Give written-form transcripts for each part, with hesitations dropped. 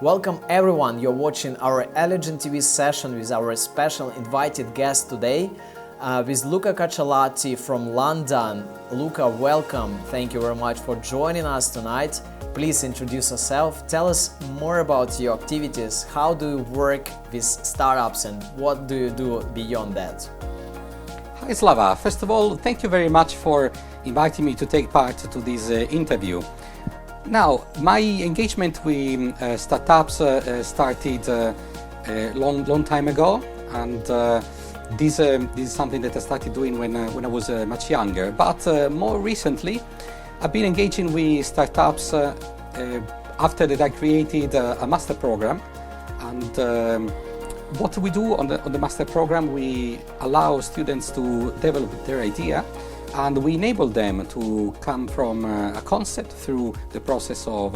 Welcome everyone, you're watching our Elegant TV session with our special invited guest today, with Luca Cacciolatti from London. Luca, welcome. Thank you very much for joining us tonight. Please introduce yourself. Tell us more about your activities. How do you work with startups and what do you do beyond that? Hi Slava. First of all, thank you very much for inviting me to take part to this interview. Now, my engagement with startups started a long time ago, and this is something that I started doing when I was much younger. But more recently, I've been engaging with startups after that I created a master program. And what we do on the master program, we allow students to develop their idea, and we enable them to come from a concept through the process of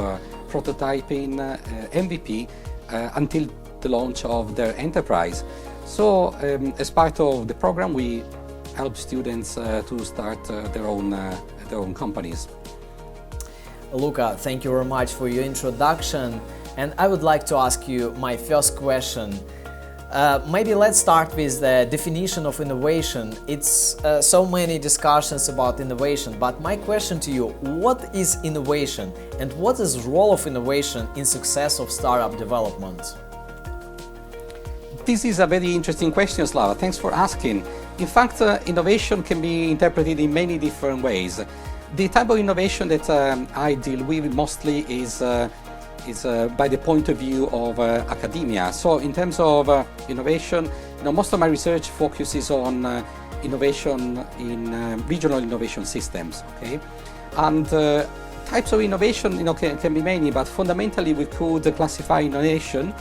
prototyping, MVP, until the launch of their enterprise. So as part of the program, we help students to start their own companies. Luca, thank you very much for your introduction, and I would like to ask you my first question. Maybe let's start with the definition of innovation. It's so many discussions about innovation, but my question to you, what is innovation and what is the role of innovation in success of startup development? This is a very interesting question, Slava. Thanks for asking. In fact, innovation can be interpreted in many different ways. The type of innovation that I deal with mostly is by the point of view of academia. So in terms of innovation, most of my research focuses on innovation in regional innovation systems. Okay, and types of innovation can be many, but fundamentally we could classify innovation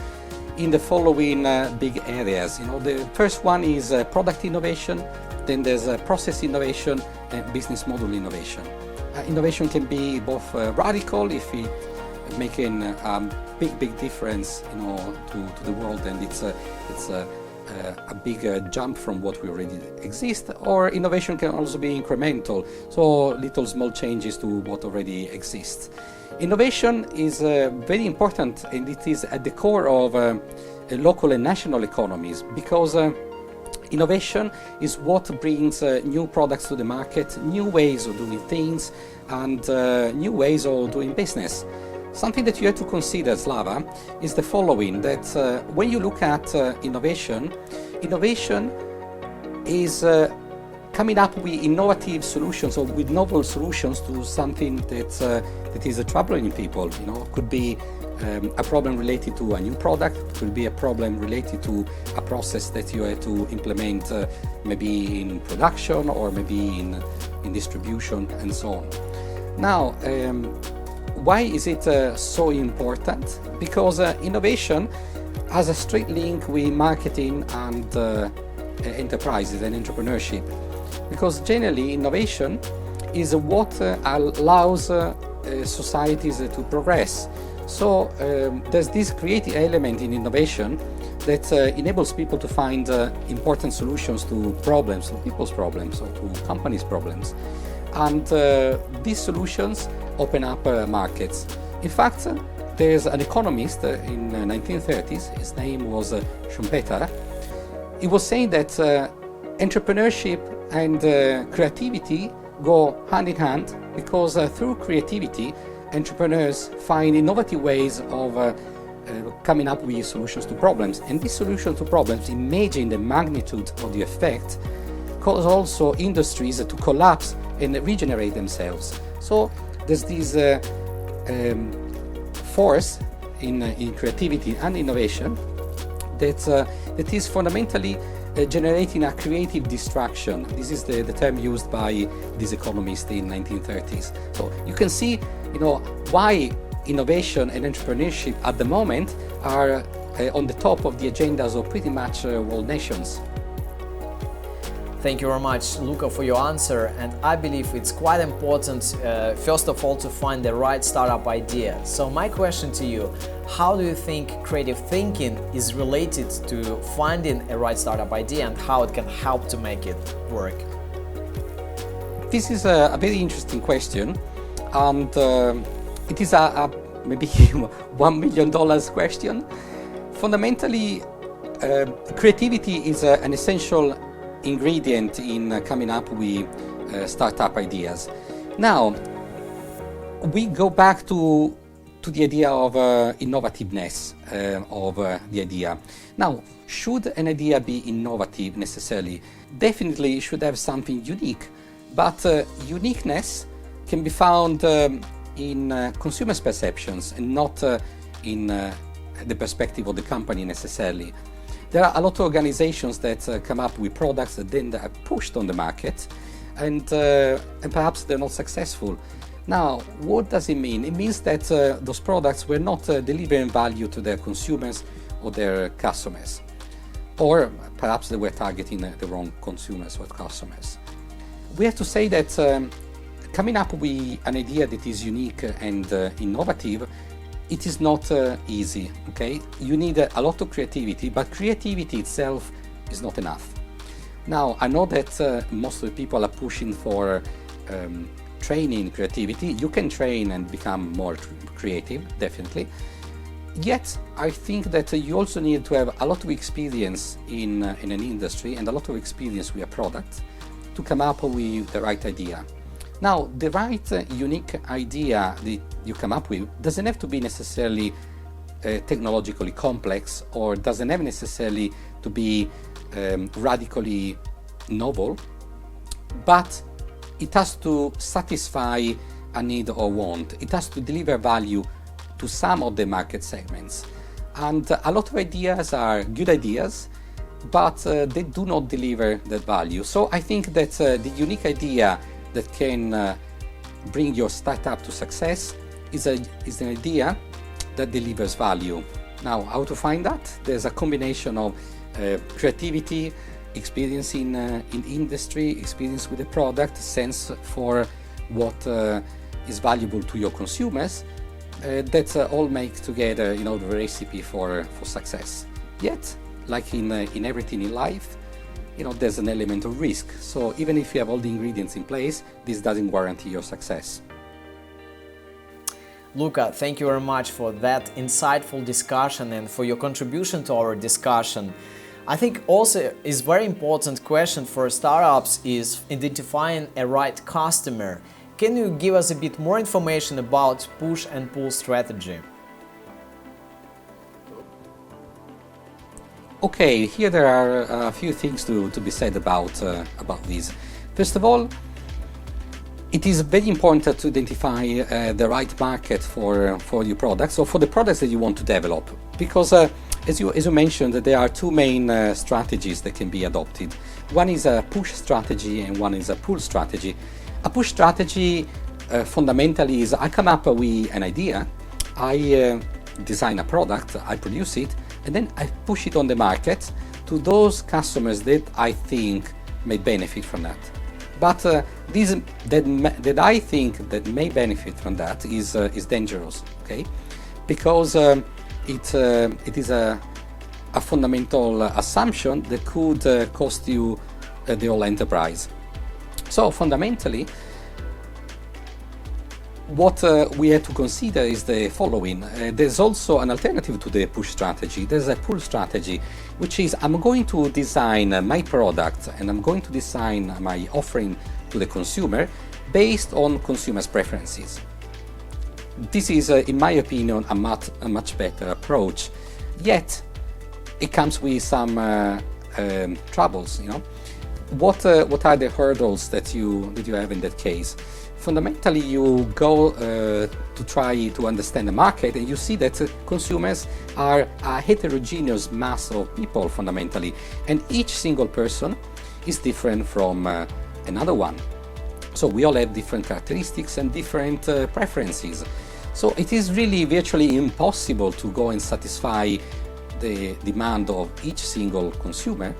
in the following big areas. The first one is product innovation, then there's process innovation and business model innovation. Innovation can be both radical if it making a big difference, to the world, and it's a big jump from what we already exist. Or innovation can also be incremental, so little small changes to what already exists. Innovation is very important, and it is at the core of local and national economies, because innovation is what brings new products to the market, new ways of doing things, and new ways of doing business. Something that you have to consider, Slava, is the following, that when you look at innovation is coming up with innovative solutions or with novel solutions to something that is troubling people. Could be a problem related to a new product, could be a problem related to a process that you have to implement maybe in production or maybe in distribution and so on. Now, why is it so important? Because innovation has a straight link with marketing and enterprises and entrepreneurship. Because generally innovation is what allows societies to progress. So there's this creative element in innovation that enables people to find important solutions to problems, to people's problems, or to companies' problems. And these solutions open up markets. In fact, there's an economist in the 1930s, his name was Schumpeter. He was saying that entrepreneurship and creativity go hand in hand, because through creativity, entrepreneurs find innovative ways of coming up with solutions to problems. And these solutions to problems, imagine the magnitude of the effect, cause also industries to collapse and regenerate themselves. So there's this force in creativity and innovation that is fundamentally generating a creative distraction. This is the term used by this economist in 1930s. So you can see, why innovation and entrepreneurship at the moment are on the top of the agendas of pretty much world nations. Thank you very much, Luca, for your answer, and I believe it's quite important, first of all, to find the right startup idea. So my question to you, how do you think creative thinking is related to finding a right startup idea and how it can help to make it work? This is a very interesting question, and it is a maybe $1 million question. Fundamentally, creativity is an essential ingredient in coming up with startup ideas. Now, we go back to the idea of innovativeness of the idea. Now, should an idea be innovative necessarily? Definitely it should have something unique, but uniqueness can be found in consumers' perceptions and not in the perspective of the company necessarily. There are a lot of organizations that come up with products that then are pushed on the market, and perhaps they're not successful. Now, what does it mean? It means that those products were not delivering value to their consumers or their customers, or perhaps they were targeting the wrong consumers or customers. We have to say that coming up with an idea that is unique and innovative, it is not easy, okay? You need a lot of creativity, but creativity itself is not enough. Now, I know that most of the people are pushing for training creativity. You can train and become more creative, definitely. Yet, I think that you also need to have a lot of experience in an industry and a lot of experience with a product to come up with the right idea. Now, the right unique idea that you come up with doesn't have to be necessarily technologically complex, or doesn't have necessarily to be radically novel, but it has to satisfy a need or want. It has to deliver value to some of the market segments. And a lot of ideas are good ideas, but they do not deliver that value. So I think that the unique idea that can bring your startup to success is an idea that delivers value. Now, how to find that? There's a combination of creativity, experience in industry, experience with the product, sense for what is valuable to your consumers. That all make together, the recipe for success. Yet, like in everything in life, there's an element of risk. So even if you have all the ingredients in place, this doesn't guarantee your success. Luca, thank you very much for that insightful discussion and for your contribution to our discussion. I think also is very important question for startups is identifying a right customer. Can you give us a bit more information about push and pull strategy? Okay, here there are a few things to be said about this. First of all, it is very important to identify the right market for your products, or for the products that you want to develop, because as you mentioned, there are two main strategies that can be adopted. One is a push strategy and one is a pull strategy. A push strategy fundamentally is I come up with an idea, I design a product, I produce it, and then I push it on the market to those customers that I think may benefit from that. But this that I think that may benefit from that is dangerous, okay? Because it is a fundamental assumption that could cost you the whole enterprise. So fundamentally, what we have to consider is the following. There's also an alternative to the push strategy. There's a pull strategy, which is I'm going to design my product and I'm going to design my offering to the consumer based on consumers' preferences. This is, in my opinion, a much better approach. Yet, it comes with some troubles. What are the hurdles that you have in that case? Fundamentally, you go to try to understand the market, and you see that consumers are a heterogeneous mass of people fundamentally, and each single person is different from another one. So we all have different characteristics and different preferences. So it is really virtually impossible to go and satisfy the demand of each single consumer,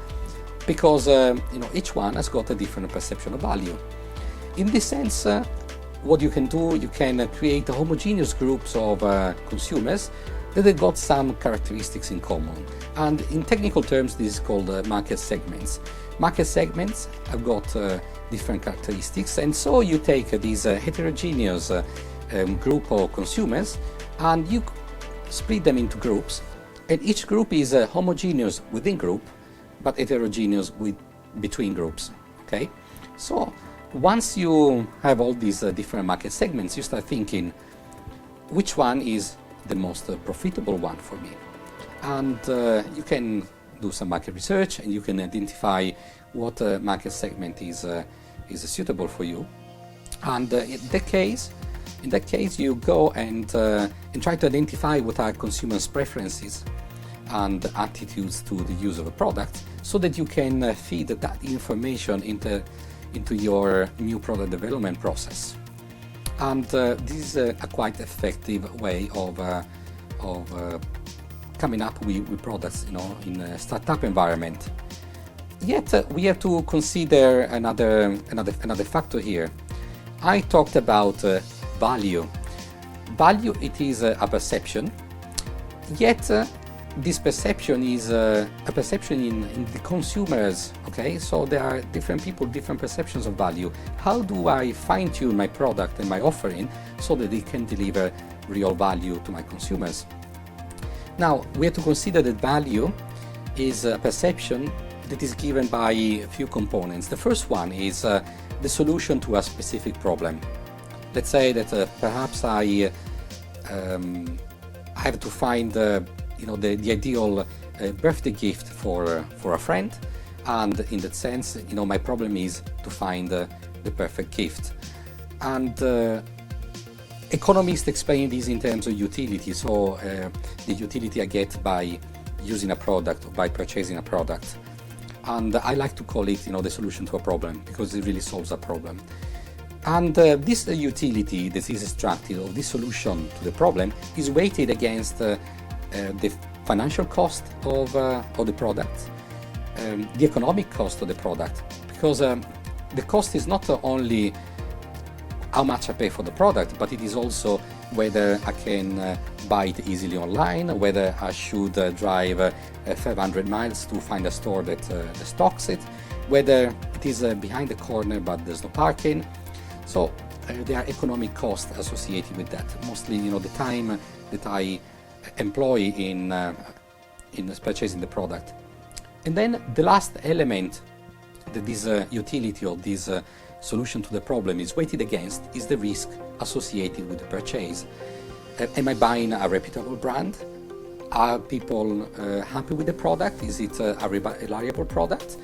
because each one has got a different perception of value. In this sense, what you can do, you can create homogeneous groups of consumers that have got some characteristics in common. And in technical terms, this is called market segments. Market segments have got different characteristics, and so you take these heterogeneous group of consumers and you split them into groups, and each group is homogeneous within group, but heterogeneous between groups. Okay, so once you have all these different market segments, you start thinking, which one is the most profitable one for me? And you can do some market research, and you can identify what market segment is suitable for you. And in that case, you go and try to identify what are consumers' preferences and attitudes to the use of a product, so that you can feed that information into your new product development process. And this is a quite effective way of coming up with products, in a startup environment. Yet we have to consider another factor here. I talked about value. Value, it is a perception. Yet this perception is a perception in the consumers. Okay, so there are different people, different perceptions of value. How do I fine-tune my product and my offering so that it can deliver real value to my consumers? Now, we have to consider that value is a perception that is given by a few components. The first one is the solution to a specific problem. Let's say that perhaps I have to find the ideal birthday gift for a friend, and in that sense, my problem is to find the perfect gift. And economists explain this in terms of utility. So the utility I get by using a product or by purchasing a product. And I like to call it, the solution to a problem, because it really solves a problem. And this utility that is extracted, or this solution to the problem, is weighted against the financial cost of the product, the economic cost of the product, because the cost is not only how much I pay for the product, but it is also whether I can buy it easily online, whether I should drive 500 miles to find a store that stocks it, whether it is behind the corner but there's no parking. So there are economic costs associated with that. Mostly, the time that I employ in purchasing the product. And then the last element that this utility or this solution to the problem is weighted against is the risk associated with the purchase. Am I buying a reputable brand? Are people happy with the product? Is it a reliable product?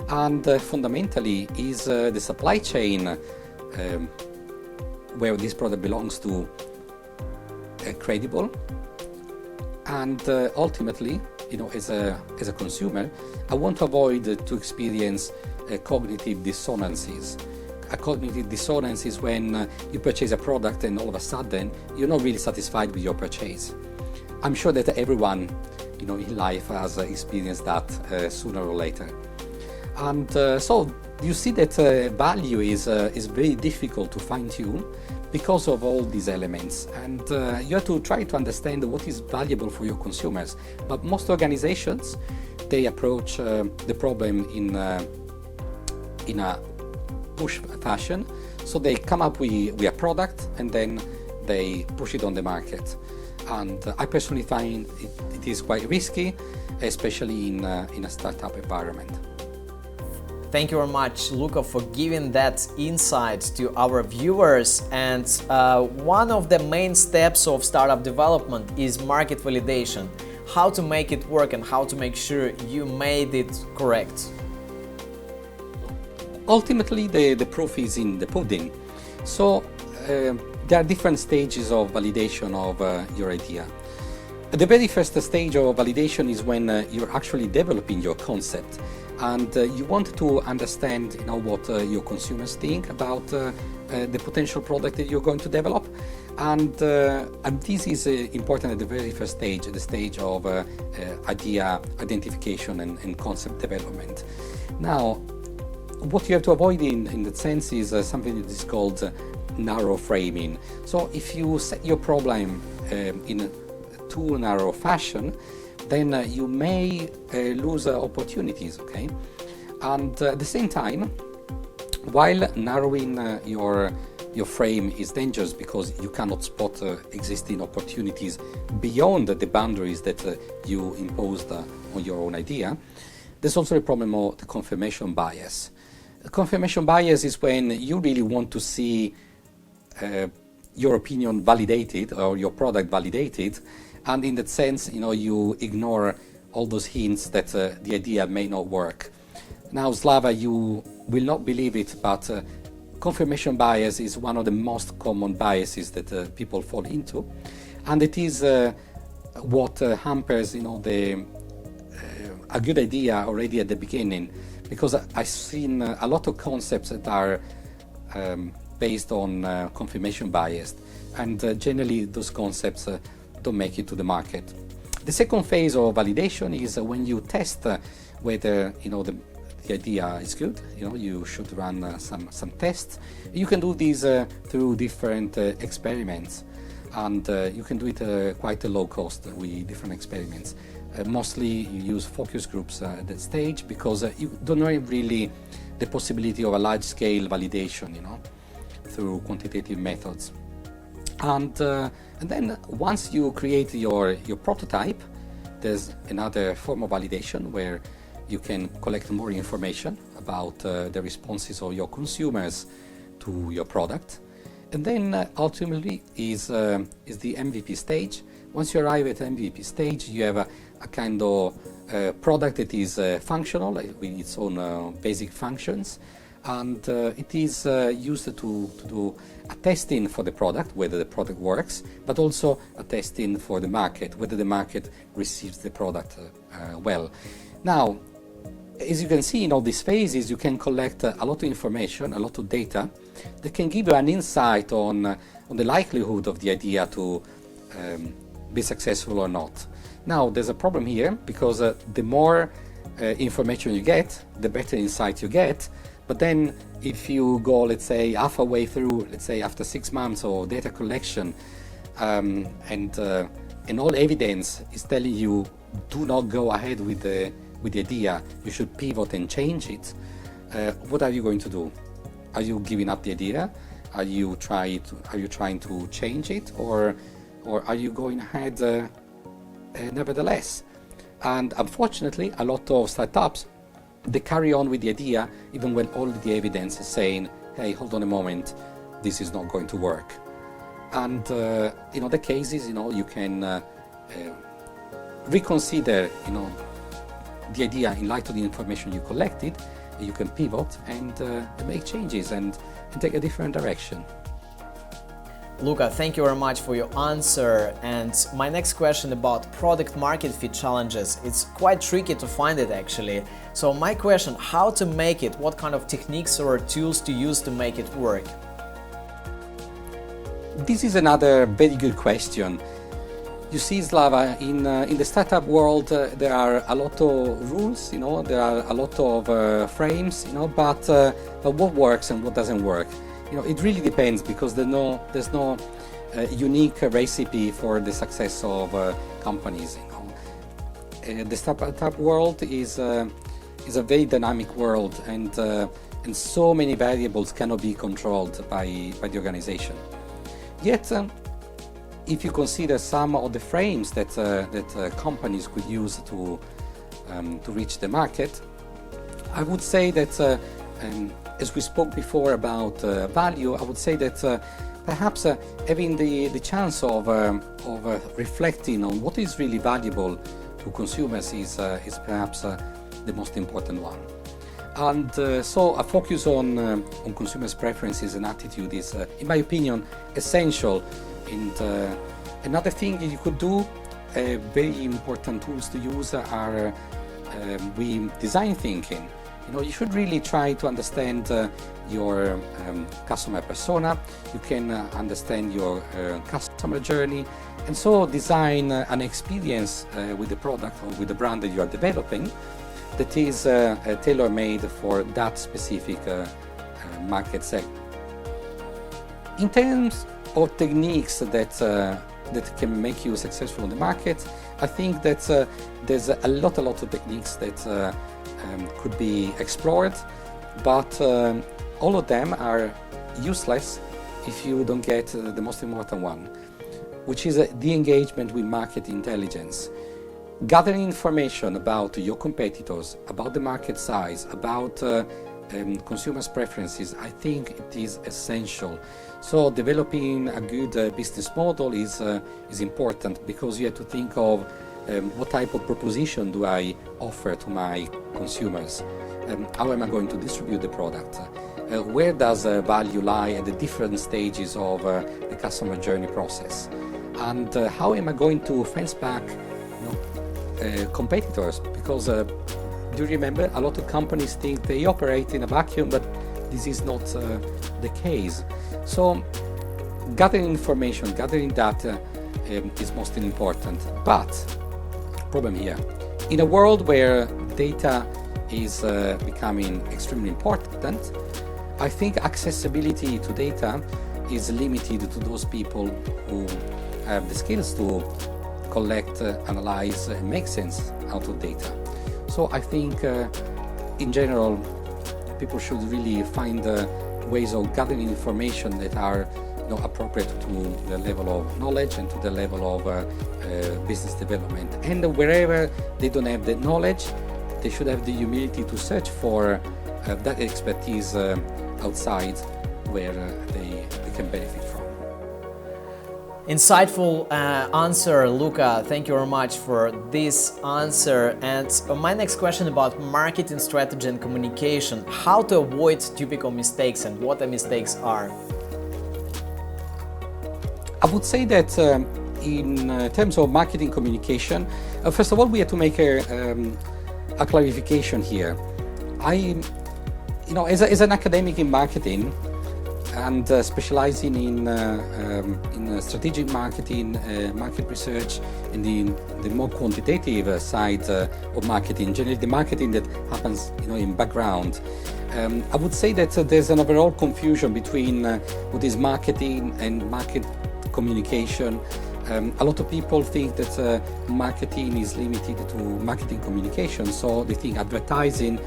And fundamentally, is the supply chain where this product belongs to credible? And ultimately, as a consumer, I want to avoid to experience cognitive dissonances. A cognitive dissonance is when you purchase a product and all of a sudden you're not really satisfied with your purchase. I'm sure that everyone, in life has experienced that sooner or later. And so you see that value is very difficult to fine-tune because of all these elements, and you have to try to understand what is valuable for your consumers. But most organizations, they approach the problem in a push fashion. So they come up with a product and then they push it on the market. And I personally find it is quite risky, especially in a startup environment. Thank you very much, Luca, for giving that insight to our viewers. And one of the main steps of startup development is market validation. How to make it work and how to make sure you made it correct. Ultimately, the proof is in the pudding. So there are different stages of validation of your idea. The very first stage of validation is when you're actually developing your concept, and you want to understand, what your consumers think about the potential product that you're going to develop, and this is important at the very first stage, the stage of idea identification and concept development. Now, what you have to avoid in that sense is something that is called narrow framing. So if you set your problem in a too narrow fashion, then you may lose opportunities, okay? And at the same time, while narrowing your your frame is dangerous because you cannot spot existing opportunities beyond the boundaries that you imposed on your own idea. There's also the problem of the confirmation bias. Confirmation bias is when you really want to see your opinion validated or your product validated, and in that sense, you ignore all those hints that the idea may not work. Now, Slava, you will not believe it, but confirmation bias is one of the most common biases that people fall into, and it is what hampers, a good idea already at the beginning, because I've seen a lot of concepts that are based on confirmation bias, and generally those concepts don't make it to the market. The second phase of validation is when you test whether the idea is good. You should run some tests. You can do these through different experiments, and you can do it quite a low cost with different experiments. Mostly you use focus groups at that stage because you don't know really the possibility of a large-scale validation, through quantitative methods. And then once you create your prototype, there's another form of validation where you can collect more information about the responses of your consumers to your product. And then ultimately is the MVP stage. Once you arrive at the MVP stage, you have a kind of product that is functional with its own basic functions, and it is used to do a testing for the product, whether the product works, but also a testing for the market, whether the market receives the product well. Now, as you can see in all these phases, you can collect a lot of information, a lot of data that can give you an insight on the likelihood of the idea to be successful or not. Now, there's a problem here because the more information you get, the better insight you get. But then if you go, let's say, halfway through, let's say after 6 months of data collection, and all evidence is telling you do not go ahead with the idea, you should pivot and change it, what are you going to do? Are you giving up the idea? Are you trying to change it, or are you going ahead nevertheless? And unfortunately, a lot of startups, they carry on with the idea even when all the evidence is saying, hey, hold on a moment, this is not going to work. And in other cases, you can reconsider, the idea in light of the information you collected. You can pivot and make changes and take a different direction. Luca, thank you very much for your answer. And my next question about product market fit challenges. It's quite tricky to find it actually. So my question, how to make it? What kind of techniques or tools to use to make it work? This is another very good question. You see, Slava, in the startup world, there are a lot of rules, there are a lot of frames, but what works and what doesn't work? It really depends, because there's no unique recipe for the success of companies. The startup world is a very dynamic world, and so many variables cannot be controlled by the organization. Yet, if you consider some of the frames that companies could use to reach the market, I would say that, as we spoke before about value, I would say that perhaps having the chance of reflecting on what is really valuable to consumers is perhaps the most important one. And so a focus on consumers' preferences and attitude is, in my opinion, essential. And another thing you could do, very important tools to use are design thinking. You should really try to understand your customer persona. You can understand your customer journey, and so design an experience with the product or with the brand that you are developing that is tailor-made for that specific market segment. In terms of techniques that can make you successful on the market, I think that there's a lot of techniques that could be explored, but all of them are useless if you don't get the most important one, which is the engagement with market intelligence. Gathering information about your competitors, about the market size, about consumers' preferences, I think it is essential. So developing a good business model is important, because you have to think of what type of proposition do I offer to my consumers? How am I going to distribute the product? Where does value lie at the different stages of the customer journey process? And how am I going to fence back competitors? Because do you remember, a lot of companies think they operate in a vacuum, but this is not the case. So gathering information, gathering data is most important. But problem here, in a world where data is becoming extremely important, I think accessibility to data is limited to those people who have the skills to collect, analyze, and make sense out of data. So I think in general, people should really find ways of gathering information that are appropriate to the level of knowledge and to the level of business development. And wherever they don't have the knowledge, they should have the humility to search for that expertise outside where they can benefit from. Insightful answer, Luca. Thank you very much for this answer. And my next question about marketing strategy and communication. How to avoid typical mistakes and what the mistakes are? I would say that in terms of marketing communication, first of all, we have to make a clarification here. As an academic in marketing and specializing in strategic marketing, market research, and the more quantitative side of marketing, generally the marketing that happens in background, I would say that there's an overall confusion between what is marketing and market communication. A lot of people think that marketing is limited to marketing communication, so they think advertising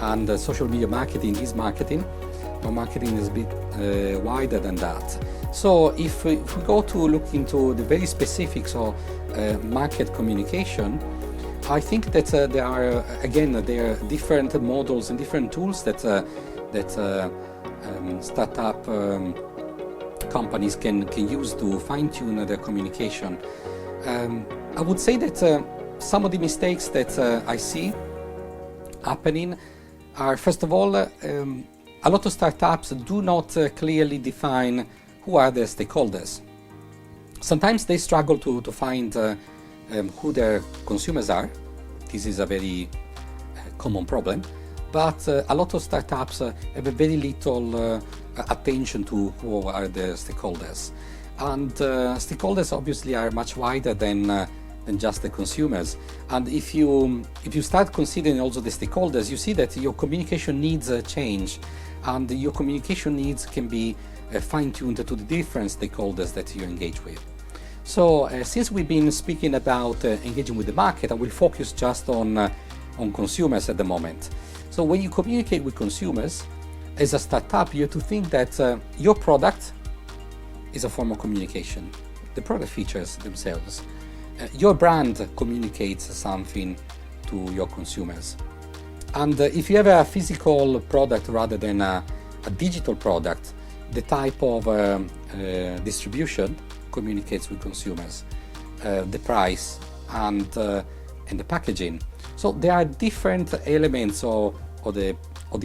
and social media marketing is marketing, but marketing is a bit wider than that. So if we go to look into the very specifics of market communication, I think that there are different models and different tools that startup companies can use to fine-tune their communication. I would say that some of the mistakes that I see happening are, first of all, a lot of startups do not clearly define who are their stakeholders. Sometimes they struggle to find who their consumers are. This is a very common problem, but a lot of startups have a very little attention to who are the stakeholders. And stakeholders obviously are much wider than just the consumers. And if you start considering also the stakeholders, you see that your communication needs change, and your communication needs can be fine-tuned to the different stakeholders that you engage with. So since we've been speaking about engaging with the market, I will focus just on consumers at the moment. So when you communicate with consumers, as a startup, you have to think that your product is a form of communication. The product features themselves. Your brand communicates something to your consumers. And if you have a physical product rather than a digital product, the type of distribution communicates with consumers, the price and the packaging. So there are different elements of the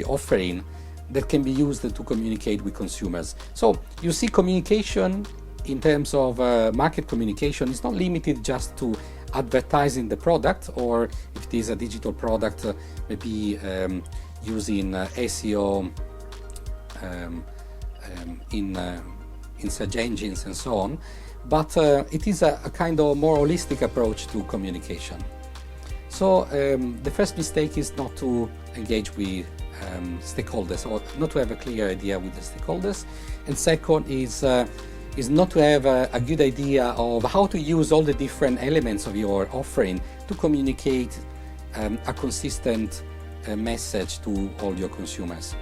offering that can be used to communicate with consumers. So you see, communication in terms of market communication is not limited just to advertising the product, or if it is a digital product, maybe using SEO in search engines and so on. But it is a kind of more holistic approach to communication. So the first mistake is not to engage with stakeholders, or not to have a clear idea with the stakeholders. And second is not to have a good idea of how to use all the different elements of your offering to communicate a consistent message to all your consumers.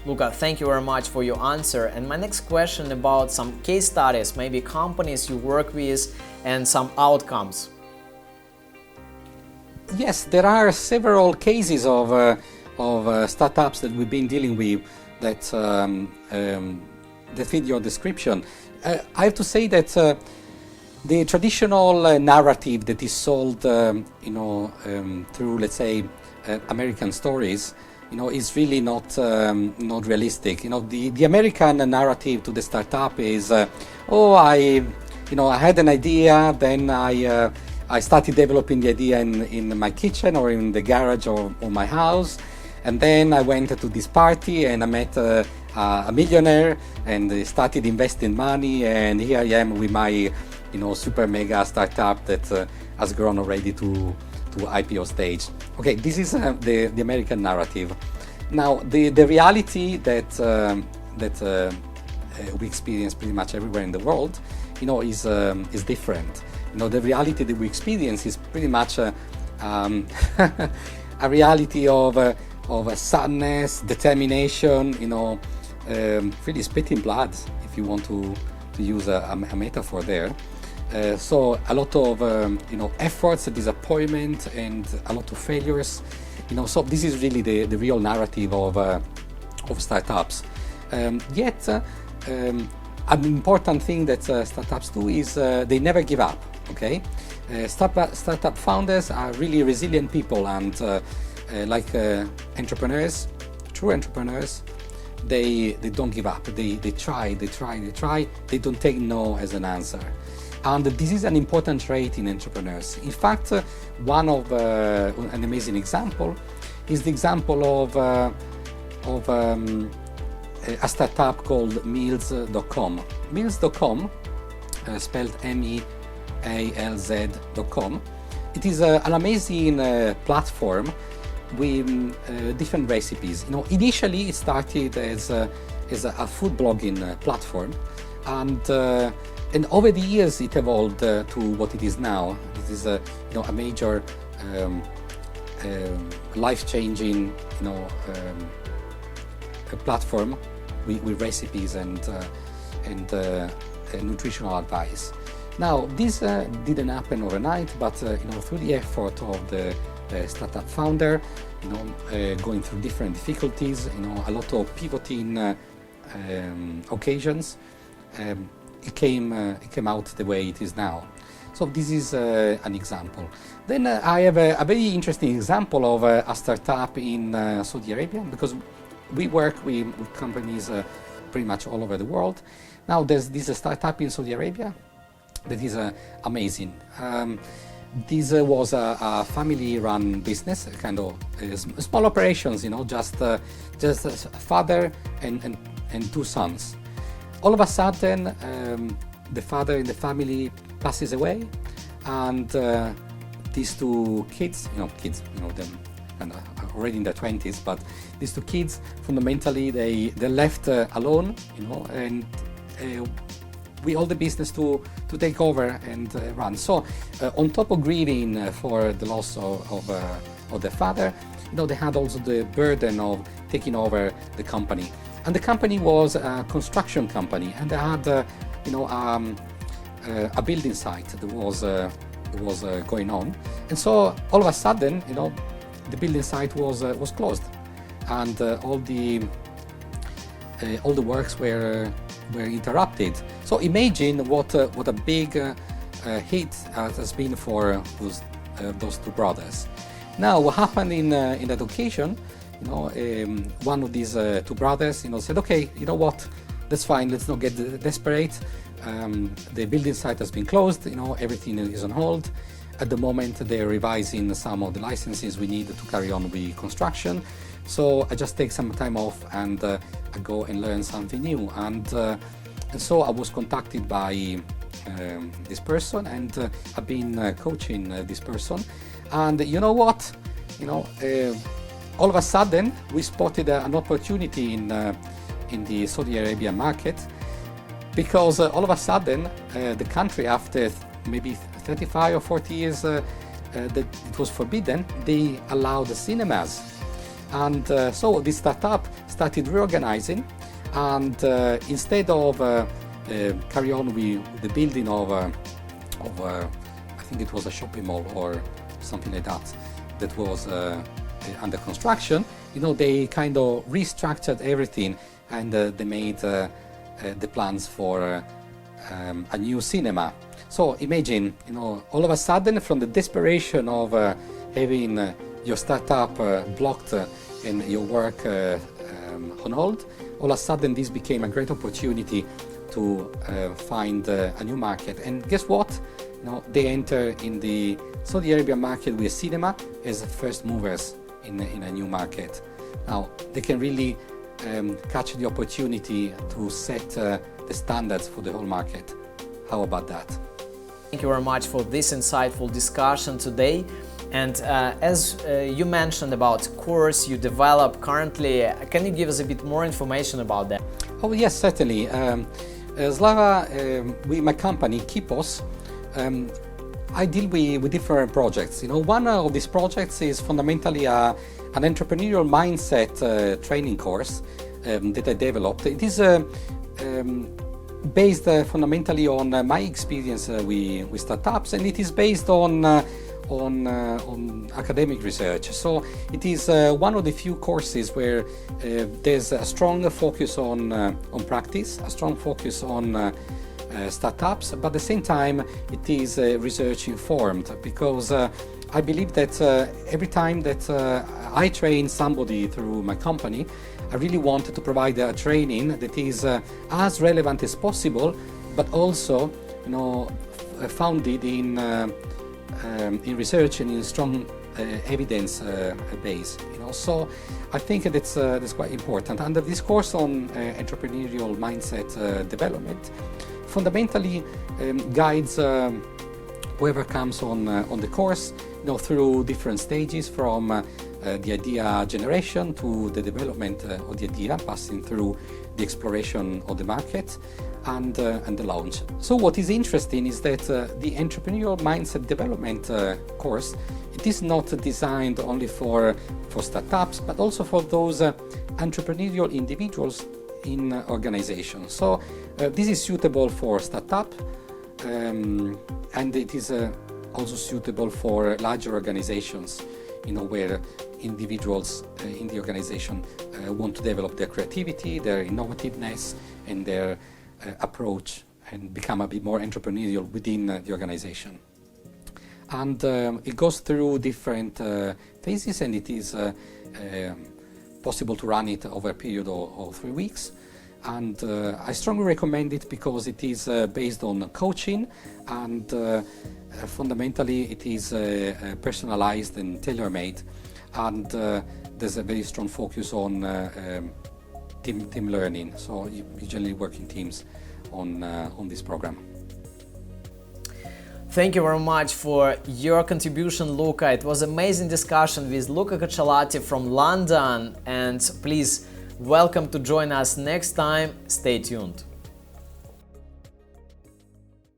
Luca, thank you very much for your answer. And my next question about some case studies, maybe companies you work with and some outcomes. Yes, there are several cases of startups that we've been dealing with that fit your description. I have to say that the traditional narrative that is sold, through, let's say, American stories, is really not realistic. The American narrative to the startup is, I had an idea, then I started developing the idea in my kitchen or in the garage of my house, and then I went to this party and I met a millionaire and started investing money, and here I am with my super mega startup that has grown already to IPO stage. Okay, this is the American narrative. Now the reality that we experience pretty much everywhere in the world, is different. The reality that we experience is pretty much a reality of sadness, determination, really spitting blood, if you want to use a metaphor there. So a lot of efforts, disappointment, and a lot of failures. So this is really the real narrative of startups. Yet an important thing that startups do is they never give up. Okay, startup founders are really resilient people, and like entrepreneurs, true entrepreneurs, they don't give up. They try. They don't take no as an answer. And this is an important trait in entrepreneurs. In fact, one of an amazing example is the example of a startup called Meals.com. Meals.com, spelled MEALZ.com. It is an amazing platform with different recipes. Initially it started as a food blogging platform, and over the years it evolved to what it is now. This is a major life-changing a platform with recipes and nutritional advice. Now this didn't happen overnight, but through the effort of the startup founder, going through different difficulties, a lot of pivoting occasions, it came out the way it is now. So this is an example. Then I have a very interesting example of a startup in Saudi Arabia, because we work with companies pretty much all over the world. Now there's this startup in Saudi Arabia that is amazing. This was a family-run business, kind of small operations, just a father and two sons. All of a sudden, the father in the family passes away, and these two kids, them kind of already in their 20s, but these two kids, fundamentally, they're left alone, and with all the business to take over and run. So, on top of grieving for the loss of their father, they had also the burden of taking over the company. And the company was a construction company, and they had, a building site that was going on. And so all of a sudden, the building site was closed, and all the works were interrupted. So imagine what a big hit has been for those two brothers. Now, what happened in that occasion? One of these two brothers, said, "Okay, you know what? That's fine. Let's not get desperate. The building site has been closed. Everything is on hold. At the moment, they're revising some of the licenses we need to carry on with construction. So I just take some time off and I go and learn something new." And so I was contacted by this person, and I've been coaching this person. And you know what? All of a sudden, we spotted an opportunity in the Saudi Arabia market, because all of a sudden, the country, after maybe 35 or 40 years that it was forbidden, they allowed the cinemas. And so this startup started reorganizing, and instead of carry on with the building of I think it was a shopping mall or something like that was under construction, they kind of restructured everything, and they made the plans for a new cinema. So imagine, all of a sudden, from the desperation of having your startup blocked and your work on hold, all of a sudden this became a great opportunity to find a new market. And guess what? They enter in the Saudi Arabian market with cinema as first movers in a new market. Now they can really catch the opportunity to set the standards for the whole market. How about that? Thank you very much for this insightful discussion today. And as you mentioned about course you develop currently, can you give us a bit more information about that? Oh yes, certainly. Slava, with my company Kipos, I deal with different projects. One of these projects is fundamentally an entrepreneurial mindset training course that I developed. It is based fundamentally on my experience with startups, and it is based on academic research. So it is one of the few courses where there's a strong focus on practice, a strong focus on startups, but at the same time it is research informed, because I believe that every time that I train somebody through my company, I really want to provide a training that is as relevant as possible, but also founded in research and in strong evidence base. So I think that's quite important. And this course on entrepreneurial mindset development fundamentally guides whoever comes on the course, through different stages, from the idea generation to the development of the idea, passing through the exploration of the market and the launch. So what is interesting is that the entrepreneurial mindset development course, it is not designed only for startups, but also for those entrepreneurial individuals in organizations. So this is suitable for startup, and it is also suitable for larger organizations, where individuals in the organization want to develop their creativity, their innovativeness, and their approach, and become a bit more entrepreneurial within the organization. And it goes through different phases, and it is possible to run it over a period of 3 weeks. And I strongly recommend it because it is based on coaching, and fundamentally it is personalized and tailor-made, and there's a very strong focus on team learning. So you generally work in teams on this program. Thank you very much for your contribution, Luca. It was an amazing discussion with Luca Cacciolatti from London, and please welcome to join us next time. Stay tuned.